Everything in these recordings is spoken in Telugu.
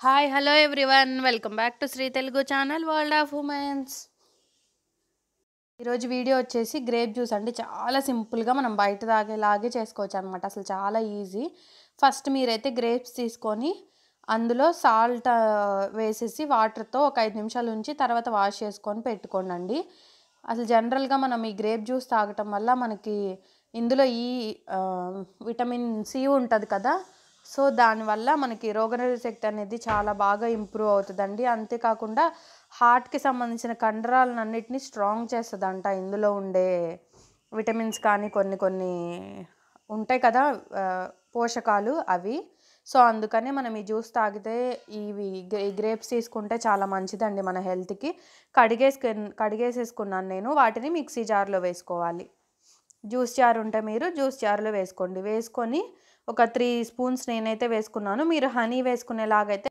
Hi hello everyone welcome back to Sri Telugu channel world of womens. ఈరోజు వీడియో వచ్చేసి గ్రేప్ జ్యూస్ అండి. చాలా సింపుల్గా మనం బయట తాగేలాగే చేసుకోవచ్చు అనమాట. అసలు చాలా ఈజీ. ఫస్ట్ మీరైతే గ్రేప్స్ తీసుకొని అందులో సాల్ట్ వేసేసి వాటర్తో ఒక 5 నిమిషాలు ఉంచి తర్వాత వాష్ చేసుకొని పెట్టుకోండి. అసలు జనరల్గా మనం ఈ గ్రేప్ జ్యూస్ తాగటం వల్ల మనకి ఇందులో ఈ విటమిన్ సి ఉంటుంది కదా, సో దానివల్ల మనకి రోగనిరోధక శక్తి అనేది చాలా బాగా ఇంప్రూవ్ అవుతుందండి. అంతేకాకుండా హార్ట్కి సంబంధించిన కండరాలన్నిటిని స్ట్రాంగ్ చేస్తుందంట ఇందులో ఉండే విటమిన్స్ కానీ కొన్ని కొన్ని ఉంటాయి కదా పోషకాలు అవి. సో అందుకనే మనం ఈ జ్యూస్ తాగితే ఈ గ్రేప్స్ తీసుకుంటే చాలా మంచిదండి మన హెల్త్కి. కడిగేసేసుకున్నాను నేను. వాటిని మిక్సీ జార్లో వేసుకోవాలి. జ్యూస్ జార్ ఉంటే మీరు జ్యూస్ జార్లో వేసుకోండి. వేసుకొని ఒక 3 స్పూన్స్ నేనైతే వేసుకున్నాను. మీరు హనీ వేసుకునేలాగైతే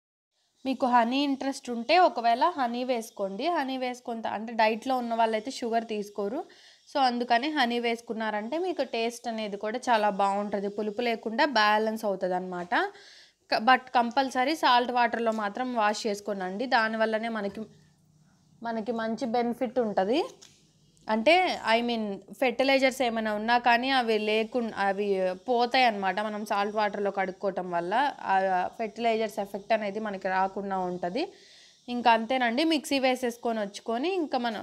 మీకు హనీ ఇంట్రెస్ట్ ఉంటే ఒకవేళ హనీ వేసుకోండి. హనీ వేసుకుంటా అంటే డైట్లో ఉన్న వాళ్ళైతే షుగర్ తీసుకోరు. సో అందుకని హనీ వేసుకున్నారంటే మీకు టేస్ట్ అనేది కూడా చాలా బాగుంటుంది. పులుపు లేకుండా బ్యాలెన్స్ అవుతుంది అనమాట. బట్ కంపల్సరీ సాల్ట్ వాటర్లో మాత్రం వాష్ చేసుకోనండి. దానివల్లనే మనకి మంచి బెనిఫిట్ ఉంటుంది. అంటే ఫెర్టిలైజర్స్ ఏమైనా ఉన్నా కానీ అవి పోతాయి అన్నమాట మనం సాల్ట్ వాటర్లో కడుక్కోవటం వల్ల. ఆ ఫెర్టిలైజర్స్ ఎఫెక్ట్ అనేది మనకి రాకుండా ఉంటుంది. ఇంకా అంతేనండి. మిక్సీ వేసుకొని ఇంకా మనం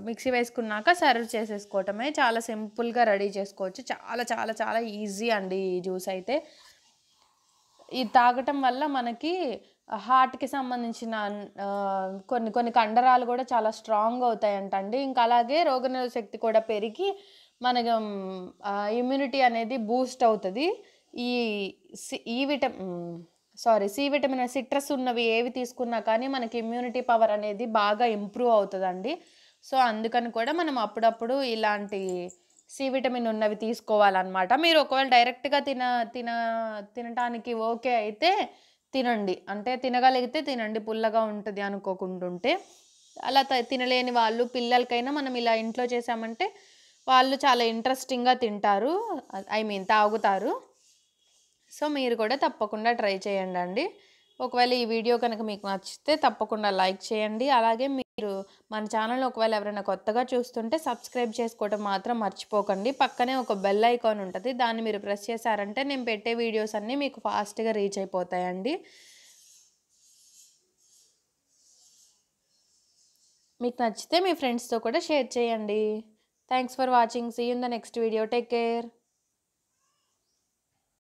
మిక్సీ వేసుకున్నాక సర్వ్ చేసేసుకోవటమే. చాలా సింపుల్గా రెడీ చేసుకోవచ్చు. చాలా చాలా చాలా ఈజీ అండి ఈ జ్యూస్ అయితే. ఇది తాగటం వల్ల మనకి హార్ట్కి సంబంధించిన కొన్ని కొన్ని కండరాలు కూడా చాలా స్ట్రాంగ్ అవుతాయంటండి. ఇంకా అలాగే రోగనిరోధక శక్తి కూడా పెరిగి మనకి ఇమ్యూనిటీ అనేది బూస్ట్ అవుతుంది. ఈ సి విటమిన్ సిట్రస్ ఉన్నవి ఏవి తీసుకున్నా కానీ మనకి ఇమ్యూనిటీ పవర్ అనేది బాగా ఇంప్రూవ్ అవుతుందండి. సో అందుకని కూడా మనం అప్పుడప్పుడు ఇలాంటి సి విటమిన్ ఉన్నవి తీసుకోవాలన్నమాట. మీరు ఒకవేళ డైరెక్ట్గా తినటానికి ఓకే అయితే తినండి. అంటే తినగలిగితే తినండి, పుల్లగా ఉంటుంది అనుకోకుంటుంటే. అలా తినలేని వాళ్ళు పిల్లలకైనా మనం ఇలా ఇంట్లో చేసామంటే వాళ్ళు చాలా ఇంట్రెస్టింగ్గా తింటారు, తాగుతారు. సో మీరు కూడా తప్పకుండా ట్రై చేయండి. ఒకవేళ ఈ వీడియో కనుక మీకు నచ్చితే తప్పకుండా లైక్ చేయండి. అలాగే మీరు మన ఛానల్ ఒకవేళ ఎవరైనా కొత్తగా చూస్తుంటే సబ్స్క్రైబ్ చేసుకోవడం మాత్రం మర్చిపోకండి. పక్కనే ఒక బెల్ ఐకాన్ ఉంటుంది. దాన్ని మీరు ప్రెస్ చేశారంటే నేను పెట్టే వీడియోస్ అన్నీ మీకు ఫాస్ట్గా రీచ్ అయిపోతాయండి. మీకు నచ్చితే మీ ఫ్రెండ్స్తో కూడా షేర్ చేయండి. Thanks for watching. See you in the next video. Take care.